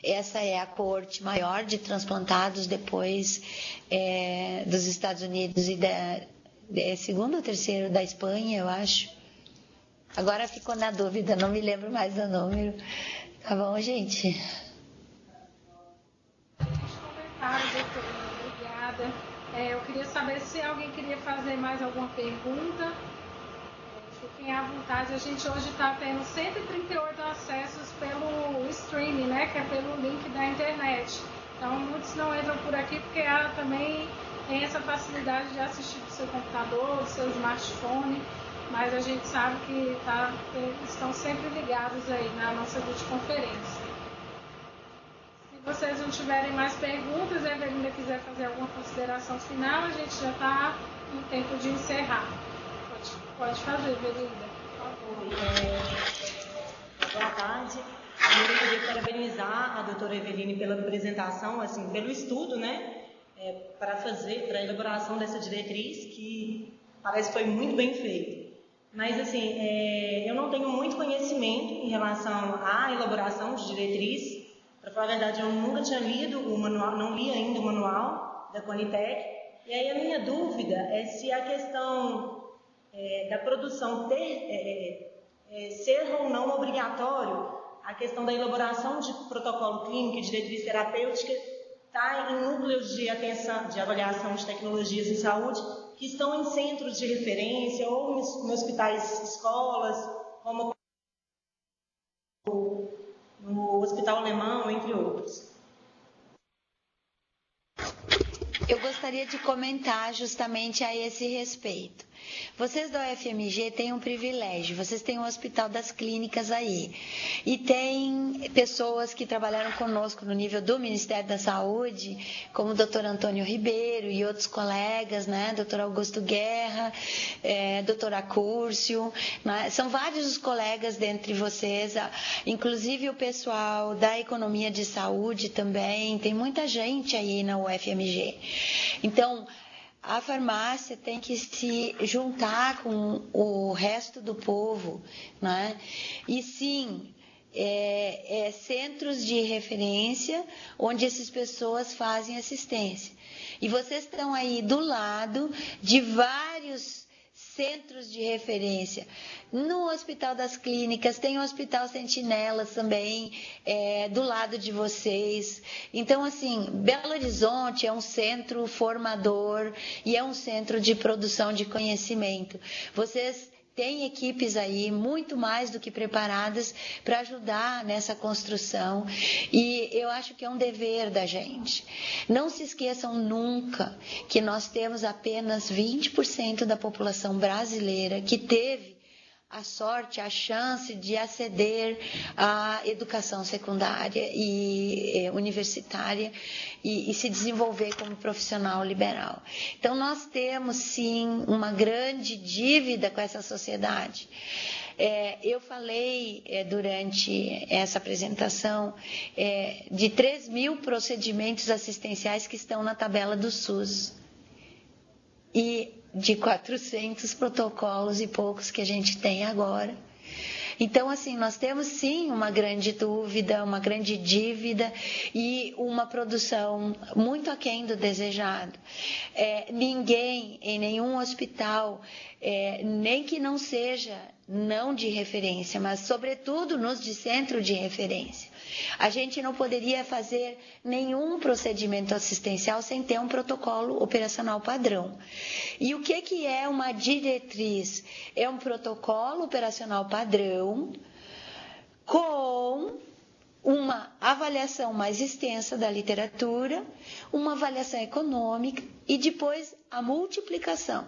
Speaker 2: Essa é a coorte maior de transplantados depois dos Estados Unidos e segundo ou terceiro da Espanha, eu acho. Agora ficou na dúvida, não me lembro mais do número. Tá bom, gente?
Speaker 1: Doutora, obrigada. Eu queria saber se alguém queria fazer mais alguma pergunta. Fiquem à vontade. A gente hoje está tendo 138 acessos pelo streaming, né, que é pelo link da internet. Então, muitos não entram por aqui porque também tem essa facilidade de assistir do seu computador, do seu smartphone, mas a gente sabe que estão sempre ligados aí na nossa videoconferência. Se vocês não tiverem mais perguntas e a Evelina quiser fazer alguma consideração final, a gente já está no tempo de encerrar. Pode fazer, Belinda, por favor.
Speaker 3: Boa tarde. Eu queria parabenizar a doutora Eveline pela apresentação, assim, pelo estudo, né, para a elaboração dessa diretriz, que parece que foi muito bem feito. Mas, assim, eu não tenho muito conhecimento em relação à elaboração de diretriz. Para falar a verdade, eu nunca tinha lido o manual, não li ainda o manual da Conitec. E aí a minha dúvida é se a questão da produção ser ou não obrigatório, a questão da elaboração de protocolo clínico e diretriz terapêutica está em núcleos de avaliação de tecnologias em saúde que estão em centros de referência ou em hospitais, escolas, como no Hospital Alemão, entre outros.
Speaker 2: Eu gostaria de comentar justamente a esse respeito. Vocês da UFMG têm um privilégio, vocês têm um Hospital das Clínicas aí, e tem pessoas que trabalharam conosco no nível do Ministério da Saúde, como o Dr. Antônio Ribeiro e outros colegas, né, Dr. Augusto Guerra, Dr. Acúrcio, né? São vários os colegas dentre vocês, inclusive o pessoal da Economia de Saúde também, tem muita gente aí na UFMG. Então, a farmácia tem que se juntar com o resto do povo, né? E sim, centros de referência onde essas pessoas fazem assistência. E vocês estão aí do lado de vários centros de referência. No Hospital das Clínicas, tem o Hospital Sentinelas também, do lado de vocês. Então, assim, Belo Horizonte é um centro formador e é um centro de produção de conhecimento. Vocês tem equipes aí muito mais do que preparadas para ajudar nessa construção, e eu acho que é um dever da gente. Não se esqueçam nunca que nós temos apenas 20% da população brasileira que teve a sorte, a chance de aceder à educação secundária e universitária e se desenvolver como profissional liberal. Então, nós temos, sim, uma grande dívida com essa sociedade. Eu falei durante essa apresentação de 3.000 procedimentos assistenciais que estão na tabela do SUS. E de 400 protocolos e poucos que a gente tem agora. Então, assim, nós temos sim uma grande dúvida, uma grande dívida e uma produção muito aquém do desejado. Ninguém em nenhum hospital, nem que não seja não de referência, mas sobretudo nos de centro de referência, a gente não poderia fazer nenhum procedimento assistencial sem ter um protocolo operacional padrão. E o que é uma diretriz? É um protocolo operacional padrão com uma avaliação mais extensa da literatura, uma avaliação econômica e depois a multiplicação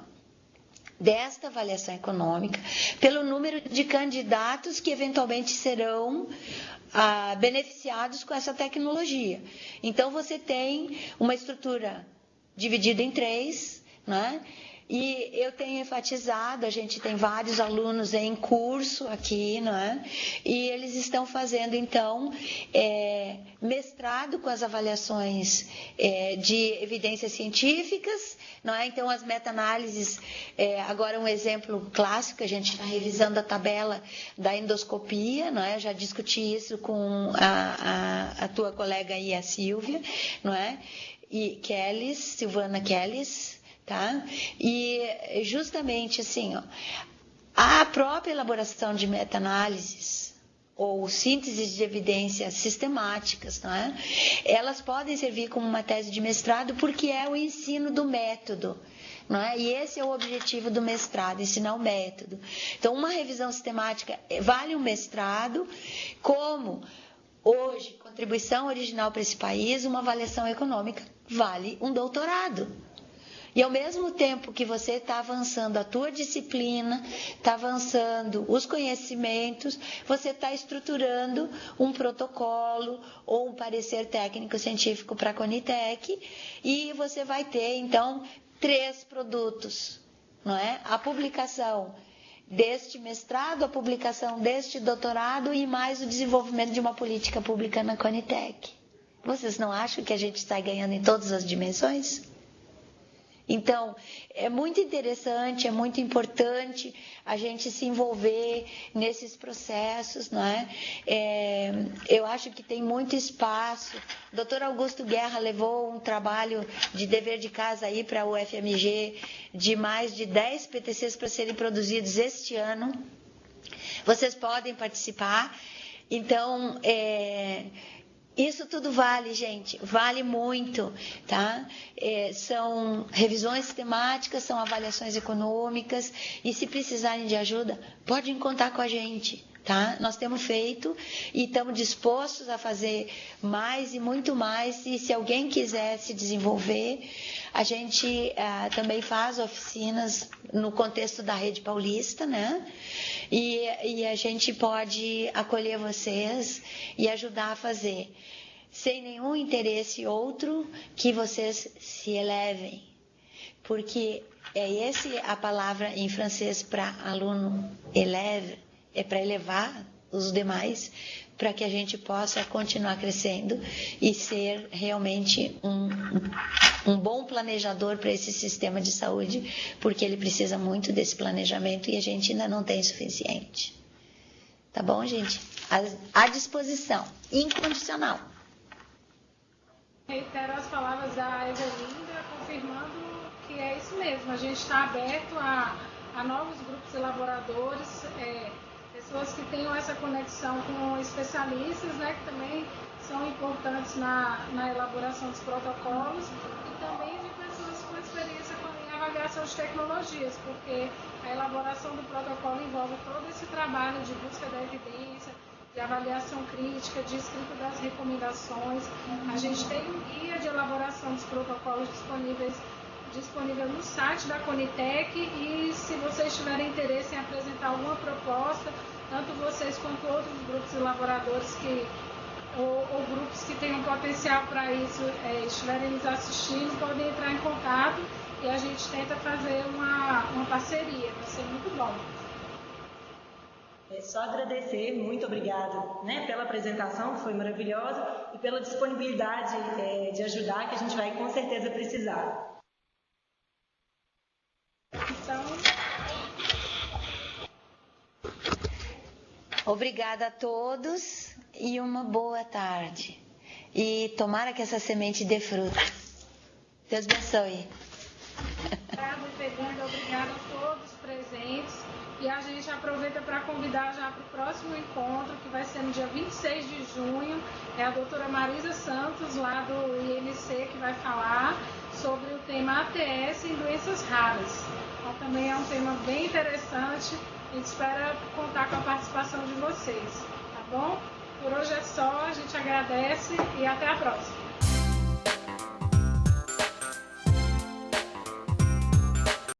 Speaker 2: desta avaliação econômica pelo número de candidatos que eventualmente serão beneficiados com essa tecnologia. Então, você tem uma estrutura dividida em 3, né? E eu tenho enfatizado, a gente tem vários alunos em curso aqui, não é? E eles estão fazendo, então, mestrado com as avaliações de evidências científicas, não é? Então, as meta-análises, agora um exemplo clássico, a gente está revisando a tabela da endoscopia, não é? Já discuti isso com a tua colega aí, a Silvia, não é? E Silvana Kellis, tá? E justamente assim, a própria elaboração de meta-análises ou sínteses de evidências sistemáticas, não é? Elas podem servir como uma tese de mestrado porque é o ensino do método, não é? E esse é o objetivo do mestrado, ensinar o método. Então, uma revisão sistemática vale um mestrado, como hoje, contribuição original para esse país, uma avaliação econômica vale um doutorado. E ao mesmo tempo que você está avançando a tua disciplina, está avançando os conhecimentos, você está estruturando um protocolo ou um parecer técnico-científico para a Conitec, e você vai ter, então, 3 produtos, não é? A publicação deste mestrado, a publicação deste doutorado e mais o desenvolvimento de uma política pública na Conitec. Vocês não acham que a gente está ganhando em todas as dimensões? Então, é muito interessante, é muito importante a gente se envolver nesses processos, não é? Eu acho que tem muito espaço. O Dr. Augusto Guerra levou um trabalho de dever de casa aí para a UFMG de mais de 10 PTCs para serem produzidos este ano. Vocês podem participar. Então, isso tudo vale, gente, vale muito, tá? São revisões sistemáticas, são avaliações econômicas, e se precisarem de ajuda, podem contar com a gente, tá? Nós temos feito e estamos dispostos a fazer mais e muito mais, e se alguém quiser se desenvolver, a gente também faz oficinas no contexto da Rede Paulista, né? E a gente pode acolher vocês e ajudar a fazer, sem nenhum interesse outro que vocês se elevem, porque a palavra em francês para aluno, élève, é para elevar os demais, para que a gente possa continuar crescendo e ser realmente um bom planejador para esse sistema de saúde, porque ele precisa muito desse planejamento e a gente ainda não tem suficiente. Tá bom, gente? À disposição, incondicional.
Speaker 1: Reitero as palavras da Evelinda, confirmando que é isso mesmo. A gente está aberto a a novos grupos elaboradores, pessoas que tenham essa conexão com especialistas, né, que também são importantes na elaboração dos protocolos, e também de pessoas com experiência em avaliação de tecnologias, porque a elaboração do protocolo envolve todo esse trabalho de busca da evidência, de avaliação crítica, de escrita das recomendações. A gente tem um guia de elaboração dos protocolos disponível no site da Conitec, e se vocês tiverem interesse em apresentar alguma proposta, tanto vocês quanto outros grupos elaboradores ou grupos que tenham potencial para isso estiverem nos assistindo, podem entrar em contato e a gente tenta fazer uma parceria. Vai ser muito bom.
Speaker 3: É só agradecer, muito obrigada, né, pela apresentação, foi maravilhosa, e pela disponibilidade de ajudar, que a gente vai com certeza precisar.
Speaker 1: Então,
Speaker 2: obrigada a todos e uma boa tarde. E tomara que essa semente dê fruto. Deus abençoe.
Speaker 1: Obrigada a todos os presentes. E a gente aproveita para convidar já para o próximo encontro, que vai ser no dia 26 de junho. É a doutora Marisa Santos, lá do INC, que vai falar sobre o tema ATS em doenças raras. Então, também é um tema bem interessante. A gente espera contar com a participação de vocês, tá bom? Por hoje é só, a gente agradece e até a próxima.